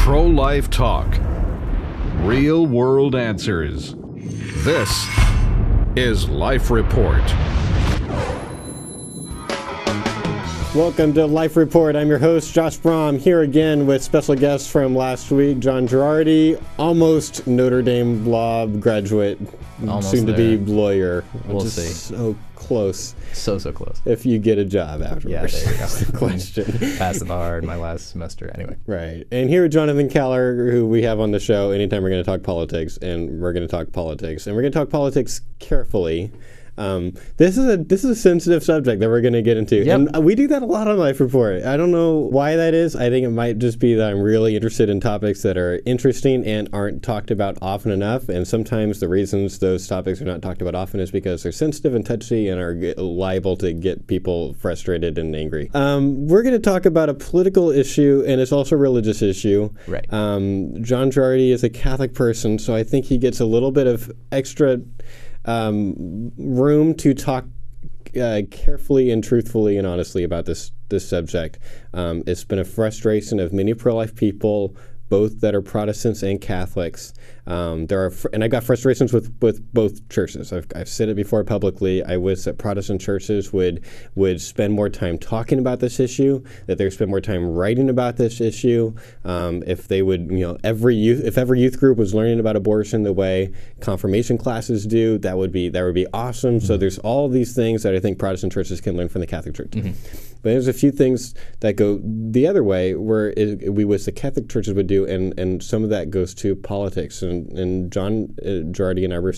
Pro-life talk. Real-world answers. This is Life Report. Welcome to Life Report. I'm your host, Josh Brom, here again with special guests from last week, John Gerardi, almost Notre Dame law graduate, almost soon-to-be lawyer. We'll just see. So close. So close. If you get a job afterwards. Yeah, there you go. That's the question. Passing the hard my last semester. Anyway. Right. And here, Jonathan Keller, who we have on the show anytime we're going to talk politics, and we're going to talk politics. And we're going to talk politics carefully. This is a sensitive subject that we're going to get into. Yep. And we do that a lot on Life Report. I don't know why that is. I think it might just be that I'm really interested in topics that are interesting and aren't talked about often enough. And sometimes the reasons those topics are not talked about often is because they're sensitive and touchy and are liable to get people frustrated and angry. We're going to talk about a political issue, and it's also a religious issue. Right. John Gerardi is a Catholic person, so I think he gets a little bit of extra room to talk carefully and truthfully and honestly about this subject. It's been a frustration of many pro-life people, both that are Protestants and Catholics. And I've got frustrations with both churches. I've said it before publicly. I wish that Protestant churches would spend more time talking about this issue, that they would spend more time writing about this issue. If they would, if every youth group was learning about abortion the way confirmation classes do, that would be awesome. Mm-hmm. So there's all these things that I think Protestant churches can learn from the Catholic Church. Mm-hmm. But there's a few things that go the other way where we wish the Catholic churches would do, and some of that goes to politics. And John Gerardi and I were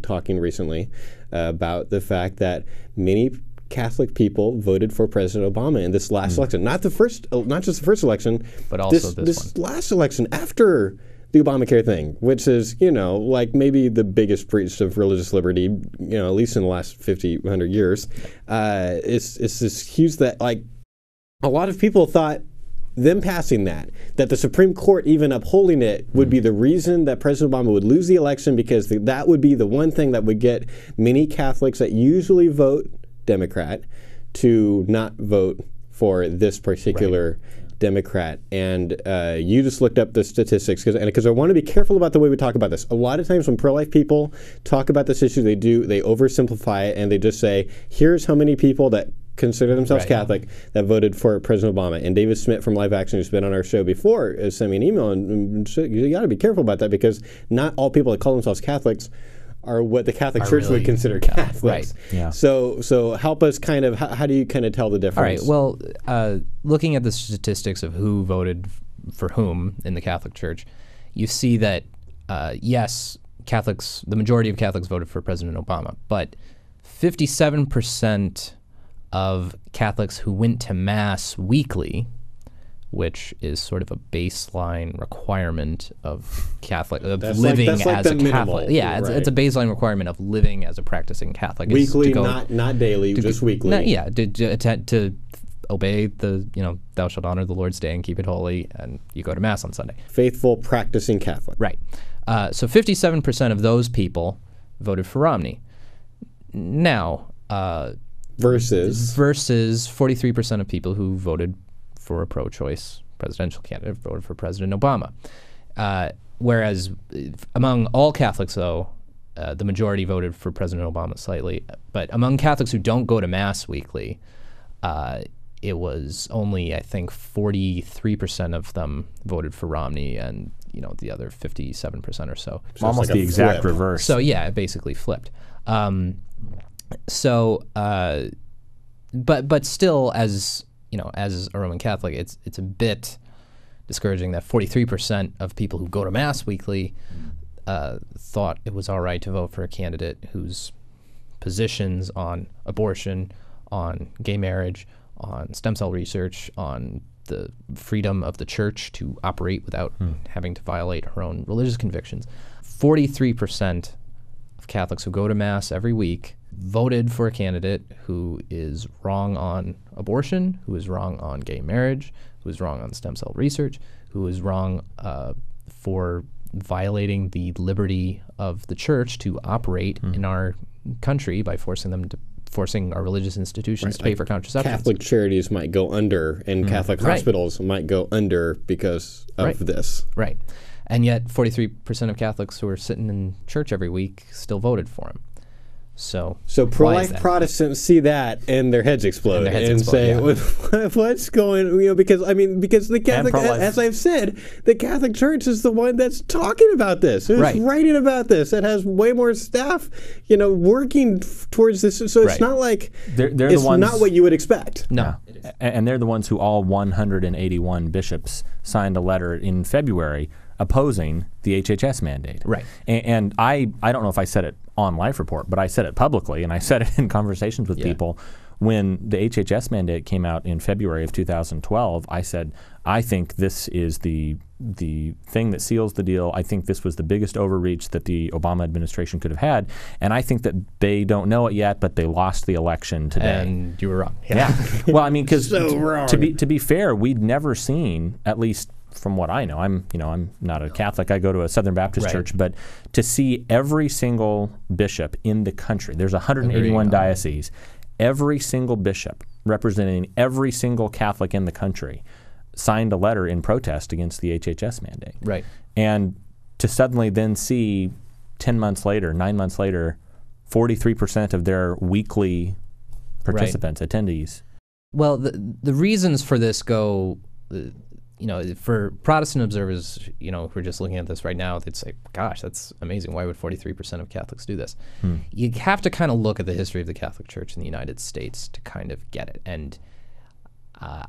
talking recently about the fact that many Catholic people voted for President Obama in this last election. Not just the first election, but also this last election after the Obamacare thing, which is, like maybe the biggest breach of religious liberty, at least in the last 100 years. It's this huge that, like, a lot of people thought them passing that the Supreme Court even upholding it would be the reason that President Obama would lose the election, because that would be the one thing that would get many Catholics that usually vote Democrat to not vote for this particular Democrat. And you just looked up the statistics because I want to be careful about the way we talk about this. A lot of times when pro-life people talk about this issue, they oversimplify it and they just say, here's how many people that consider themselves Catholic that voted for President Obama. And David Smith from Live Action, who's been on our show before, sent me an email and said, you got to be careful about that, because not all people that call themselves Catholics are what the Catholic Church would consider Catholics. Right. Yeah. So help us how do you kind of tell the difference? All right. Well, looking at the statistics of who voted for whom in the Catholic Church, you see that, yes, Catholics, the majority of Catholics voted for President Obama, but 57% of Catholics who went to Mass weekly, which is sort of a baseline requirement of living as a Catholic. Yeah, it's a baseline requirement of living as a practicing Catholic. Weekly, not daily, just weekly. To obey the, thou shalt honor the Lord's day and keep it holy, and you go to Mass on Sunday. Faithful, practicing Catholic. Right. So 57% of those people voted for Romney. Now, versus 43% of people who voted for a pro-choice presidential candidate voted for President Obama. Whereas among all Catholics, though, the majority voted for President Obama slightly. But among Catholics who don't go to Mass weekly, it was only, I think, 43% of them voted for Romney, and the other 57% or so. Almost like the exact reverse. So yeah, it basically flipped. But still, as a Roman Catholic, it's a bit discouraging that 43% of people who go to Mass weekly thought it was all right to vote for a candidate whose positions on abortion, on gay marriage, on stem cell research, on the freedom of the church to operate without having to violate her own religious convictions. 43% of Catholics who go to Mass every week voted for a candidate who is wrong on abortion, who is wrong on gay marriage, who is wrong on stem cell research, who is wrong for violating the liberty of the church to operate in our country by forcing them to forcing our religious institutions to pay for contraception. Catholic charities might go under, and Catholic hospitals might go under because of this. Right. And yet 43% of Catholics who are sitting in church every week still voted for him. So pro-life Protestants see that and their heads explode and say, "What's going?" Because the Catholic, as I've said, the Catholic Church is the one that's talking about this, who's writing about this, that has way more staff, working towards this. So it's not like it's the ones, not what you would expect. No, and they're the ones who all 181 bishops signed a letter in February opposing the HHS mandate. Right. And I don't know if I said it on Life Report, but I said it publicly, and I said it in conversations with people. When the HHS mandate came out in February of 2012, I said, I think this is the thing that seals the deal. I think this was the biggest overreach that the Obama administration could have had, and I think that they don't know it yet, but they lost the election today. And you were wrong. Yeah. Well, I mean, because to be fair, we'd never seen, at least from what I know, I'm not a Catholic. I go to a Southern Baptist church, but to see every single bishop in the country, there's 181 dioceses, every single bishop representing every single Catholic in the country signed a letter in protest against the HHS mandate. Right. And to suddenly then see 9 months later, 43% of their weekly participants, attendees. Well, the reasons for this go, for Protestant observers, who are just looking at this right now, they'd say, gosh, that's amazing. Why would 43% of Catholics do this? You have to kind of look at the history of the Catholic Church in the United States to kind of get it. And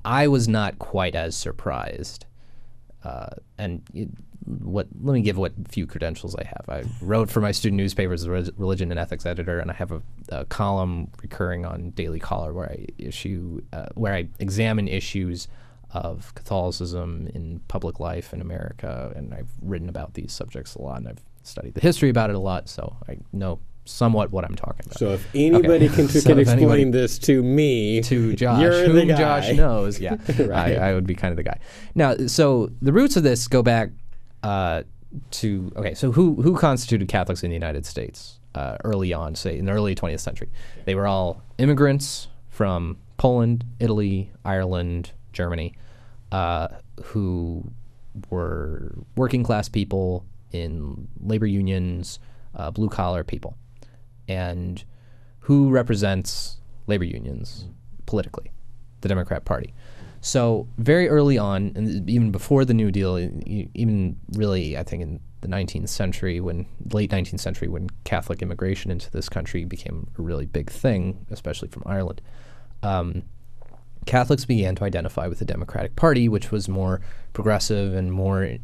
I was not quite as surprised. Let me give what few credentials I have. I wrote for my student newspaper as a religion and ethics editor, and I have a column recurring on Daily Caller where I examine issues of Catholicism in public life in America, and I've written about these subjects a lot, and I've studied the history about it a lot, so I know somewhat what I'm talking about. So if anybody can explain this to me, to Josh, you're whom the guy. Josh knows, I would be kind of the guy. Now, so the roots of this go back so who constituted Catholics in the United States early on, say in the early 20th century? They were all immigrants from Poland, Italy, Ireland, Germany, who were working class people in labor unions, blue collar people. And who represents labor unions politically? The Democrat Party. So very early on, and even before the New Deal, even really I think in the late 19th century, when Catholic immigration into this country became a really big thing, especially from Ireland, Catholics began to identify with the Democratic Party, which was more progressive and more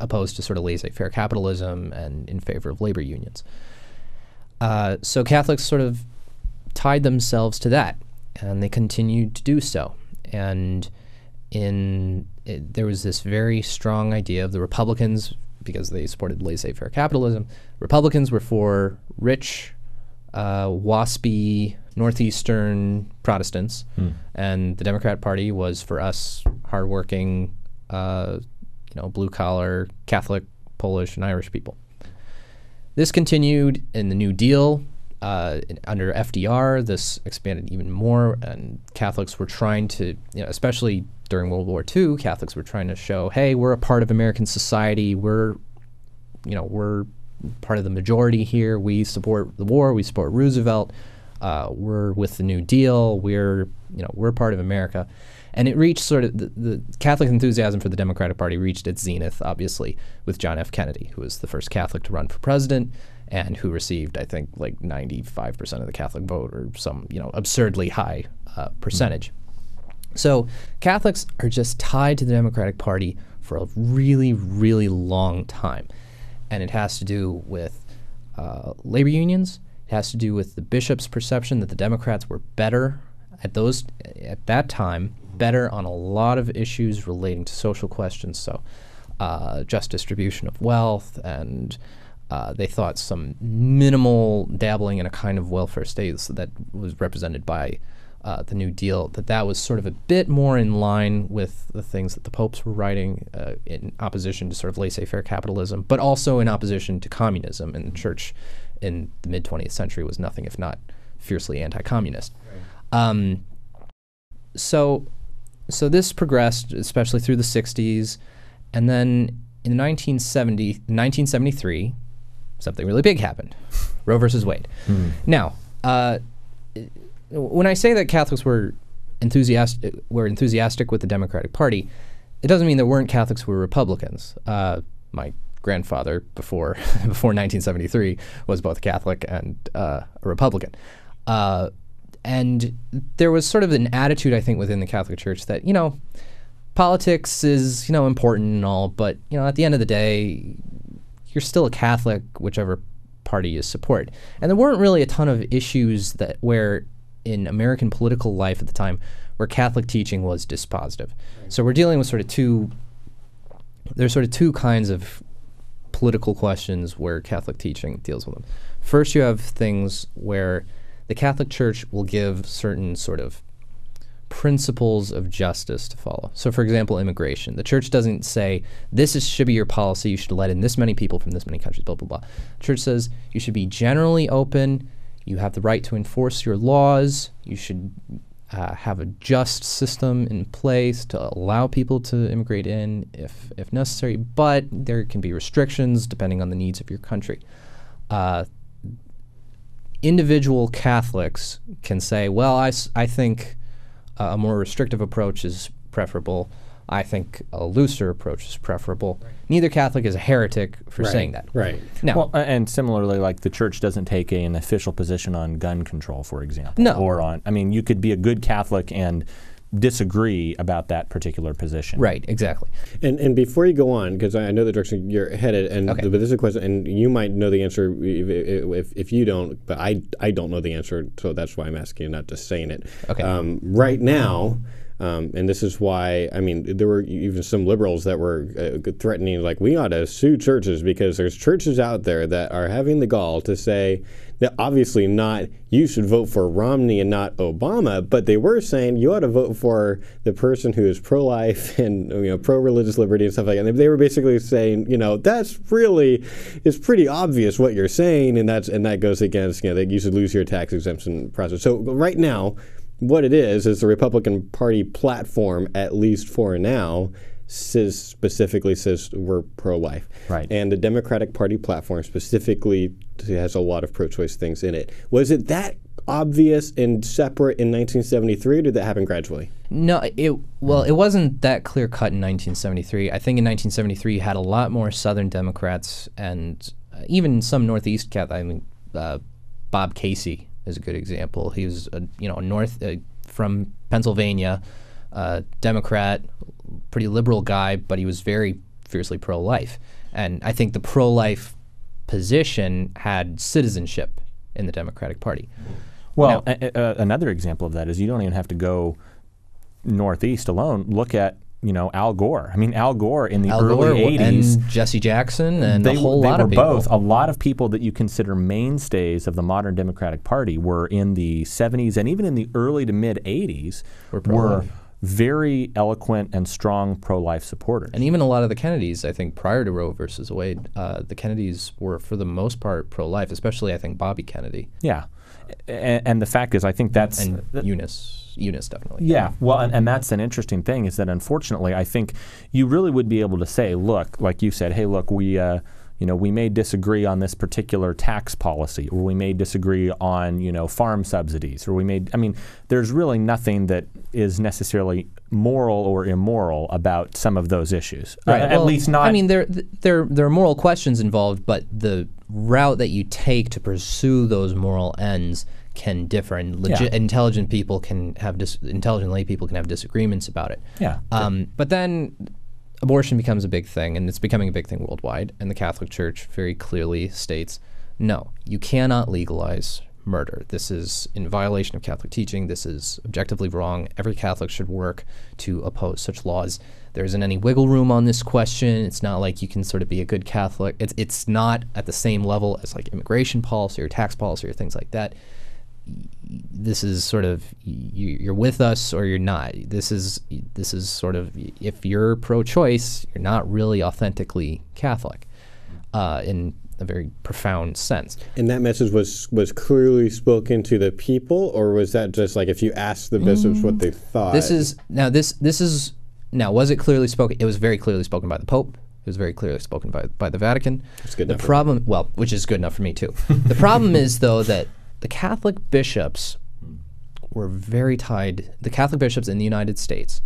opposed to sort of laissez-faire capitalism and in favor of labor unions. So Catholics sort of tied themselves to that, and they continued to do so. And there was this very strong idea of the Republicans, because they supported laissez-faire capitalism. Republicans were for rich, waspy, northeastern Protestants, and the Democrat Party was for us hardworking, blue-collar, Catholic, Polish, and Irish people. This continued in the New Deal. Under FDR, this expanded even more, and Catholics were trying to, especially during World War II, Catholics were trying to show, hey, we're a part of American society. We're part of the majority here. We support the war. We support Roosevelt. We're with the New Deal. We're part of America. And it reached sort of the Catholic enthusiasm for the Democratic Party reached its zenith, obviously, with John F. Kennedy, who was the first Catholic to run for president and who received, I think, like 95% of the Catholic vote, or some, absurdly high percentage. So Catholics are just tied to the Democratic Party for a really, really long time. And it has to do with labor unions. It has to do with the bishop's perception that the Democrats were better at that time, better on a lot of issues relating to social questions. So just distribution of wealth, and they thought some minimal dabbling in a kind of welfare state that was represented by the New Deal, that was sort of a bit more in line with the things that the popes were writing in opposition to sort of laissez-faire capitalism, but also in opposition to communism. And the church in the mid-20th century was nothing if not fiercely anti-communist. So this progressed, especially through the 60s, and then in 1973, something really big happened. Roe versus Wade. Now, when I say that Catholics were enthusiastic with the Democratic Party, it doesn't mean there weren't Catholics who were Republicans. My grandfather, before 1973, was both Catholic and a Republican. And there was sort of an attitude, I think, within the Catholic Church that, politics is, important and all, but, at the end of the day, you're still a Catholic, whichever party you support. And there weren't really a ton of issues where in American political life at the time where Catholic teaching was dispositive. So we're dealing with there's sort of two kinds of political questions where Catholic teaching deals with them. First, you have things where the Catholic Church will give certain sort of principles of justice to follow. So, for example, immigration. The Church doesn't say, should be your policy, you should let in this many people from this many countries, blah, blah, blah. The Church says you should be generally open, you have the right to enforce your laws, you should have a just system in place to allow people to immigrate in if necessary, but there can be restrictions depending on the needs of your country. Individual Catholics can say, well, I think a more restrictive approach is preferable. I think a looser approach is preferable. Right. Neither Catholic is a heretic for saying that. Right. Now, and similarly, like the Church doesn't take an official position on gun control, for example. No. Or you could be a good Catholic and disagree about that particular position. Right, exactly. And before you go on, because I know the direction you're headed, but this is a question, and you might know the answer if you don't, but I don't know the answer, so that's why I'm asking you, not just saying it. Okay. Right now, and this is why, there were even some liberals that were threatening, like, we ought to sue churches because there's churches out there that are having the gall to say that obviously not, you should vote for Romney and not Obama, but they were saying you ought to vote for the person who is pro-life and pro-religious liberty and stuff like that. And they were basically saying, that's really, it's pretty obvious what you're saying, and that goes against, that you should lose your tax exemption process. So right now, what it is the Republican Party platform, at least for now, specifically says we're pro-life. Right. And the Democratic Party platform specifically has a lot of pro-choice things in it. Was it that obvious and separate in 1973, or did that happen gradually? No, it wasn't that clear-cut in 1973. I think in 1973 you had a lot more Southern Democrats and even some Northeast Catholics. Bob Casey is a good example. He was from Pennsylvania, Democrat, pretty liberal guy, but he was very fiercely pro-life. And I think the pro-life position had citizenship in the Democratic Party. Well, another example of that is you don't even have to go Northeast alone. Look at Al Gore. Al Gore in the early 80s. And Jesse Jackson and a whole lot of people. Both. A lot of people that you consider mainstays of the modern Democratic Party were in the 70s and even in the early to mid 80s were very eloquent and strong pro-life supporters. And even a lot of the Kennedys, I think, prior to Roe versus Wade, the Kennedys were, for the most part, pro-life, especially, I think, Bobby Kennedy. Yeah. And the fact is, I think that's... And Eunice definitely. Yeah. Well, and that's an interesting thing is that, unfortunately, I think you really would be able to say, look, like you said, hey, look, we may disagree on this particular tax policy, or we may disagree on, farm subsidies, or there's really nothing that is necessarily moral or immoral about some of those issues. Right. At least not. There are moral questions involved, but the route that you take to pursue those moral ends can differ, and intelligent people can have intelligent lay people can have disagreements about it. Yeah. But then abortion becomes a big thing, and it's becoming a big thing worldwide, and the Catholic Church very clearly states, no, you cannot legalize murder. This is in violation of Catholic teaching. This is objectively wrong. Every Catholic should work to oppose such laws. There isn't any wiggle room on this question. It's not like you can sort of be a good Catholic. It's not at the same level as like immigration policy or tax policy or things like that. This is sort of you're with us or you're not. This is sort of, if you're pro-choice, you're not really authentically Catholic. And a very profound sense. And that message was clearly spoken to the people, or was that just like if you asked the bishops what they thought? Was it clearly spoken? It was very clearly spoken by the Pope. It was very clearly spoken by the Vatican. That's good enough. The problem, which is good enough for me too. The problem is though that the Catholic bishops were very tied. The Catholic bishops in the United States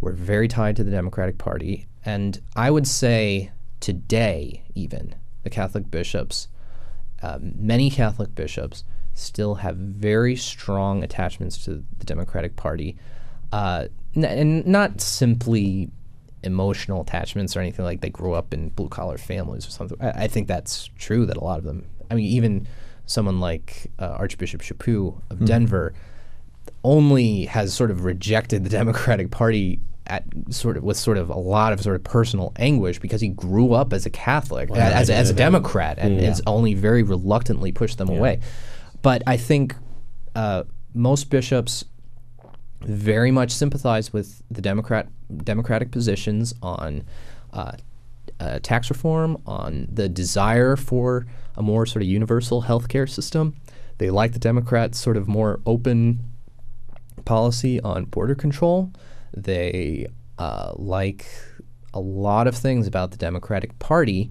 were very tied to the Democratic Party, and I would say today even the Catholic bishops, many Catholic bishops still have very strong attachments to the Democratic Party, and not simply emotional attachments or anything like they grew up in blue-collar families or something. I think that's true that a lot of them, I mean, even someone like Archbishop Chaput of Denver only has sort of rejected the Democratic Party with a lot of sort of personal anguish because he grew up as a Catholic, as a Democrat, and has only very reluctantly pushed them away. But I think most bishops very much sympathize with the democratic positions on tax reform, on the desire for a more sort of universal healthcare system. They like the Democrats' sort of more open policy on border control. They like a lot of things about the Democratic Party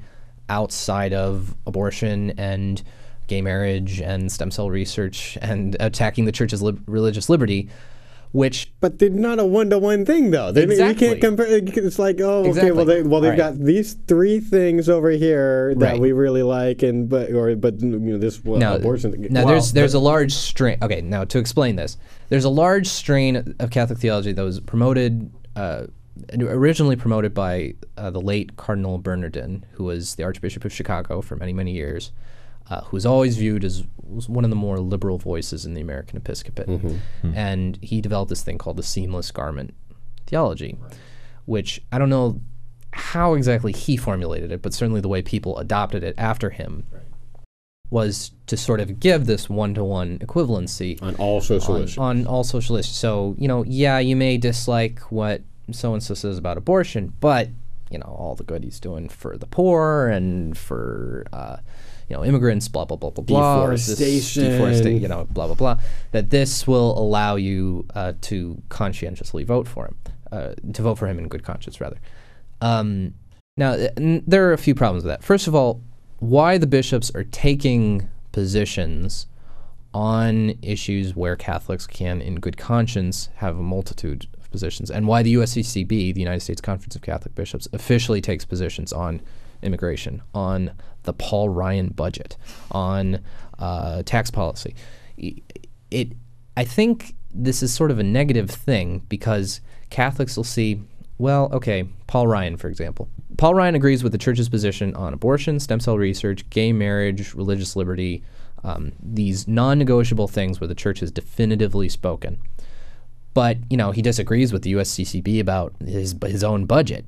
outside of abortion and gay marriage and stem cell research and attacking the church's religious liberty. But they're not a one-to-one thing, though. Exactly. You can't compare. It's like, oh, exactly. okay, they've got these three things over here that we really like, but abortion. There's a large strain. Okay, now to explain this, there's a large strain of Catholic theology that was promoted, originally promoted by the late Cardinal Bernardin, who was the Archbishop of Chicago for many, many years. Who was always viewed as one of the more liberal voices in the American episcopate. And he developed this thing called the seamless garment theology, which I don't know how exactly he formulated it, but certainly the way people adopted it after him was to sort of give this one-to-one equivalency on all social issues. On all social issues. So, you may dislike what so-and-so says about abortion, but, all the good he's doing for the poor and for... immigrants, blah, blah, blah, blah, blah. Deforestation, blah, blah, blah. That this will allow you to conscientiously vote for him, to vote for him in good conscience, rather. Now, there are a few problems with that. First of all, why the bishops are taking positions on issues where Catholics can, in good conscience, have a multitude of positions, and why the USCCB, the United States Conference of Catholic Bishops, officially takes positions on immigration, on the Paul Ryan budget, on tax policy. I think this is sort of a negative thing because Catholics will see, Paul Ryan, for example. Paul Ryan agrees with the Church's position on abortion, stem cell research, gay marriage, religious liberty, these non-negotiable things where the Church has definitively spoken. But, he disagrees with the USCCB about his own budget.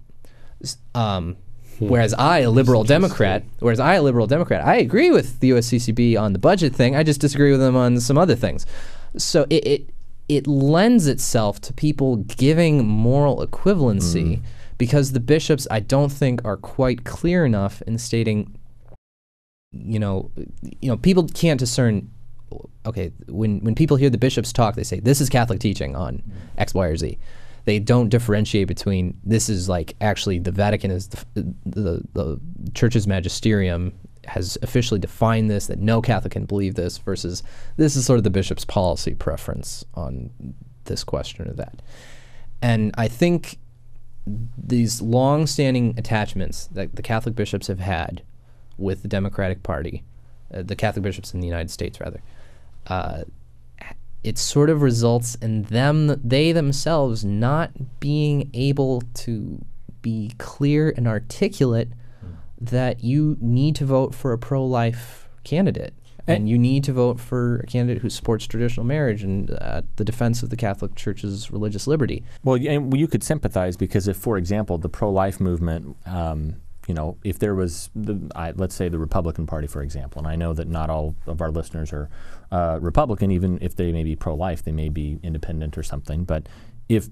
Whereas I, a liberal Democrat, I agree with the USCCB on the budget thing. I just disagree with them on some other things. So it lends itself to people giving moral equivalency because the bishops, I don't think, are quite clear enough in stating, people can't discern. Okay, when people hear the bishops talk, they say this is Catholic teaching on X, Y, or Z. They don't differentiate between this is like actually the Vatican is the Church's magisterium has officially defined this, that no Catholic can believe this, versus this is sort of the bishop's policy preference on this question or that. And I think these long-standing attachments that the Catholic bishops have had with the Democratic Party, the Catholic bishops in the United States rather, it sort of results in they themselves not being able to be clear and articulate that you need to vote for a pro-life candidate. And you need to vote for a candidate who supports traditional marriage and the defense of the Catholic Church's religious liberty. Well, and you could sympathize because if, for example, the pro-life movement, if there was, let's say the Republican Party, for example, and I know that not all of our listeners are Republican, even if they may be pro-life, they may be independent or something. But if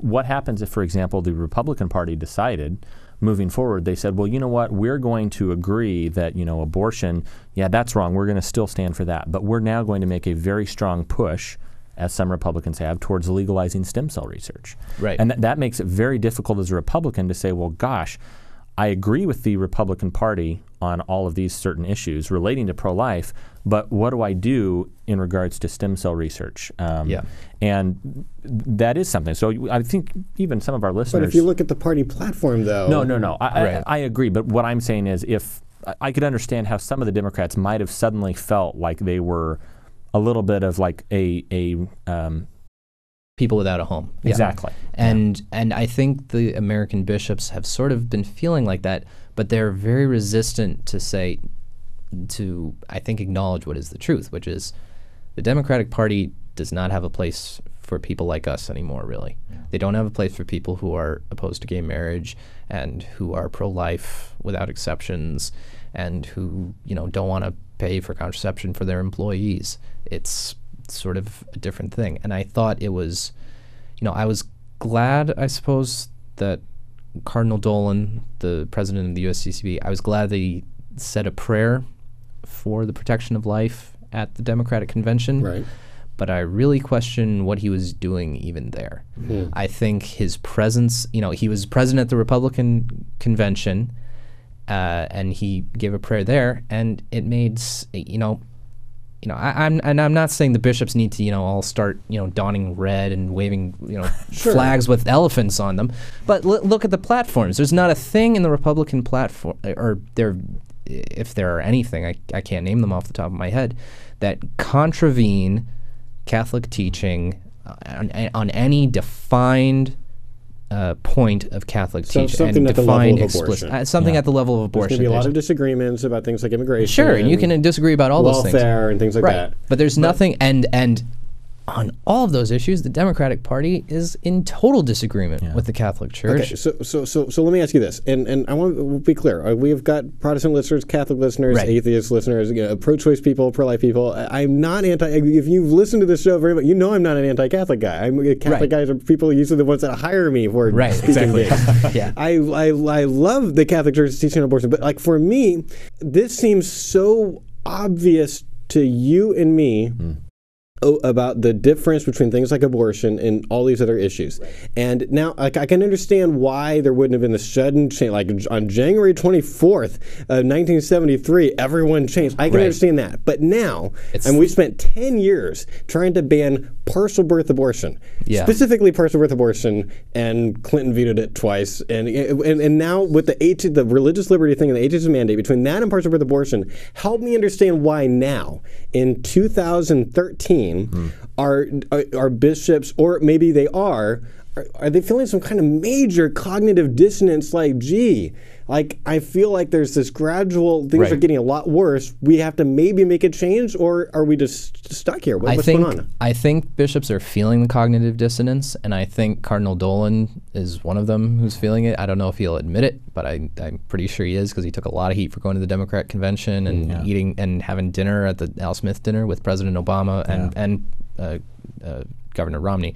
what happens if, for example, the Republican Party decided, moving forward, they said, well, you know what, we're going to agree that, abortion, yeah, that's wrong. We're going to still stand for that. But we're now going to make a very strong push, as some Republicans have, towards legalizing stem cell research. Right. And that makes it very difficult as a Republican to say, well, gosh, I agree with the Republican Party on all of these certain issues relating to pro-life, but what do I do in regards to stem cell research? And that is something. So I think even some of our listeners... But if you look at the party platform, though... No. I agree. But what I'm saying is if I could understand how some of the Democrats might have suddenly felt like they were a little bit of like a people without a home. Exactly. And I think the American bishops have sort of been feeling like that, but they're very resistant to I think acknowledge what is the truth, which is the Democratic Party does not have a place for people like us anymore, really. Yeah. They don't have a place for people who are opposed to gay marriage and who are pro-life without exceptions and who, don't want to pay for contraception for their employees. It's sort of a different thing. And I thought it was, I was glad, I suppose, that Cardinal Dolan, the president of the USCCB, I was glad that he said a prayer for the protection of life at the Democratic Convention. Right. But I really question what he was doing even there. Mm-hmm. I think his presence, he was president at the Republican Convention, and he gave a prayer there, and it made, I'm not saying the bishops need to, all start, donning red and waving, sure. flags with elephants on them. But look at the platforms. There's not a thing in the Republican platform, or if there are anything, I can't name them off the top of my head, that contravene Catholic teaching on any defined point of Catholic teaching and defined explicit something at the level of abortion. There's going to be a lot of disagreements about things like immigration. Sure, and you can disagree about all those things. Welfare and things like that. But there's nothing, and on all of those issues, the Democratic Party is in total disagreement with the Catholic Church. Okay, so let me ask you this, and I want to be clear. We've got Protestant listeners, Catholic listeners, atheist listeners, pro-choice people, pro-life people. I'm not anti. If you've listened to this show very much, I'm not an anti-Catholic guy. Catholic guys are people usually the ones that hire me for speaking gigs. I love the Catholic Church teaching on abortion, but for me, this seems so obvious to you and me. About the difference between things like abortion and all these other issues. And now I can understand why there wouldn't have been the sudden change. Like on January 24th of 1973, everyone changed. I can understand that. But now, we spent 10 years trying to ban partial birth abortion, specifically partial birth abortion, and Clinton vetoed it twice. And now with the religious liberty thing and the HHS mandate, between that and partial birth abortion, help me understand why now, in 2013, are bishops, or maybe they are they feeling some kind of major cognitive dissonance? I feel like there's this gradual, things are getting a lot worse. We have to maybe make a change, or are we just stuck here? What's going on? I think bishops are feeling the cognitive dissonance, and I think Cardinal Dolan is one of them who's feeling it. I don't know if he'll admit it, but I'm pretty sure he is, because he took a lot of heat for going to the Democrat convention and eating and having dinner at the Al Smith dinner with President Obama and Governor Romney.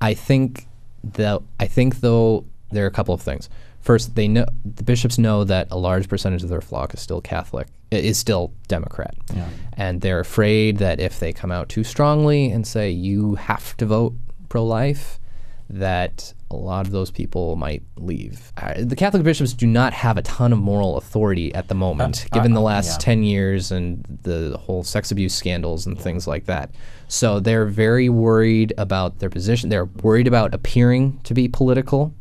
I think though there are a couple of things. First, the bishops know that a large percentage of their flock is still Catholic, is still Democrat. Yeah. And they're afraid that if they come out too strongly and say you have to vote pro-life, that a lot of those people might leave. The Catholic bishops do not have a ton of moral authority at the moment, given the last 10 years and the whole sex abuse scandals and things like that. So they're very worried about their position. They're worried about appearing to be political.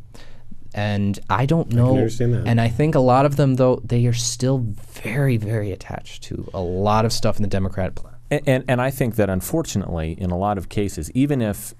And I don't know. I can understand that. And I think a lot of them, though, they are still very, very attached to a lot of stuff in the Democrat plan. And I think that, unfortunately, in a lot of cases, even if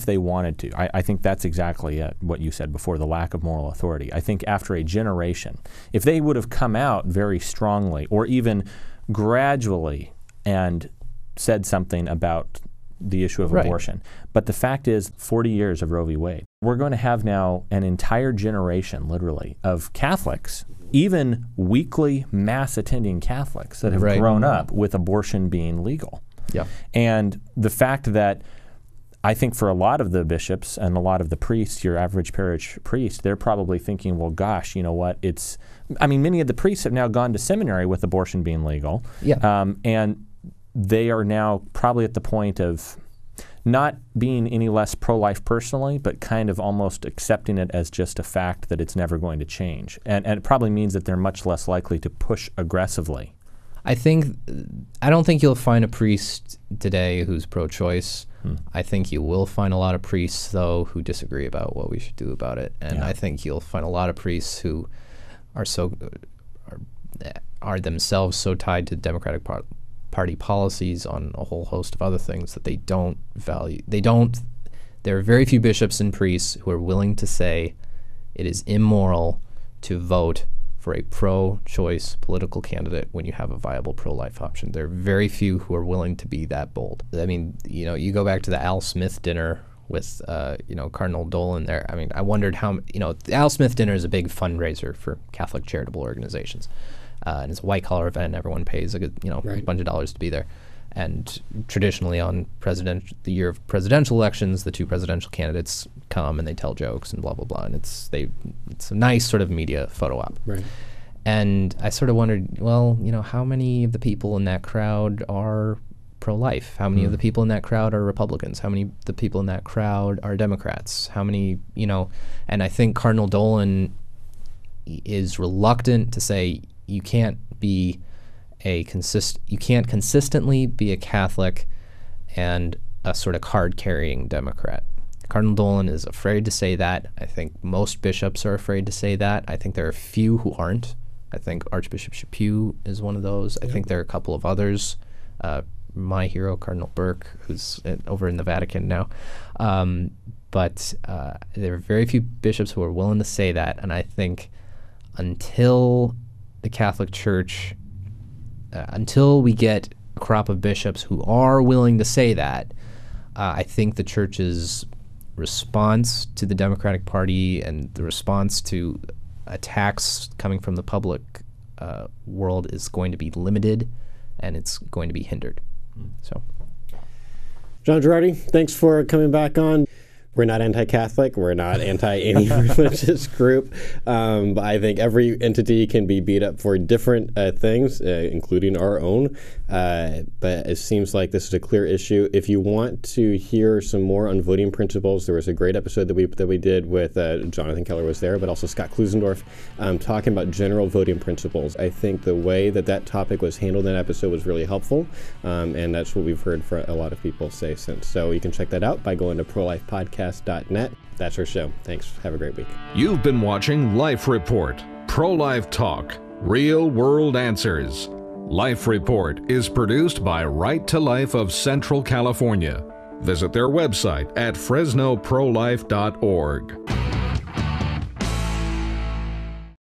they wanted to, I think that's exactly what you said before, the lack of moral authority. I think after a generation, if they would have come out very strongly or even gradually and said something about the issue of abortion. But the fact is, 40 years of Roe v. Wade. We're going to have now an entire generation, literally, of Catholics, even weekly mass-attending Catholics that have grown up with abortion being legal. Yeah. And the fact that I think for a lot of the bishops and a lot of the priests, your average parish priest, they're probably thinking, well, gosh, you know what? Many of the priests have now gone to seminary with abortion being legal. Yeah. And they are now probably at the point of not being any less pro-life personally, but kind of almost accepting it as just a fact that it's never going to change. And it probably means that they're much less likely to push aggressively. I don't think you'll find a priest today who's pro-choice. I think you will find a lot of priests, though, who disagree about what we should do about it. And I think you'll find a lot of priests who are themselves so tied to Democratic Party policies on a whole host of other things that they don't value. There are very few bishops and priests who are willing to say it is immoral to vote for a pro-choice political candidate when you have a viable pro-life option. There are very few who are willing to be that bold. I mean, you go back to the Al Smith dinner with, Cardinal Dolan there. I mean, I wondered how, the Al Smith dinner is a big fundraiser for Catholic charitable organizations. And it's a white-collar event. Everyone pays a bunch of dollars to be there. And traditionally on the year of presidential elections, the two presidential candidates come and they tell jokes and blah, blah, blah. And it's a nice sort of media photo op. Right. And I sort of wondered, well, how many of the people in that crowd are pro-life? How many of the people in that crowd are Republicans? How many of the people in that crowd are Democrats? How many, and I think Cardinal Dolan is reluctant to say you can't consistently be a Catholic and a sort of card-carrying Democrat. Cardinal Dolan is afraid to say that. I think most bishops are afraid to say that. I think there are a few who aren't. I think Archbishop Chaput is one of those. I think there are a couple of others. My hero, Cardinal Burke, who's over in the Vatican now. But there are very few bishops who are willing to say that. And I think until the Catholic Church, until we get a crop of bishops who are willing to say that, I think the Church's response to the Democratic Party and the response to attacks coming from the public world is going to be limited, and it's going to be hindered. So, John Gerardi, thanks for coming back on. We're not anti-Catholic. We're not anti any religious group. But I think every entity can be beat up for different things, including our own. But it seems like this is a clear issue. If you want to hear some more on voting principles, there was a great episode that we did with Jonathan Keller was there, but also Scott Klusendorf, talking about general voting principles. I think the way that topic was handled in that episode was really helpful, and that's what we've heard from a lot of people say since. So you can check that out by going to prolifepodcast.net. That's our show. Thanks. Have a great week. You've been watching Life Report, Pro-Life Talk, Real World Answers. Life Report is produced by Right to Life of Central California. Visit their website at fresnoprolife.org.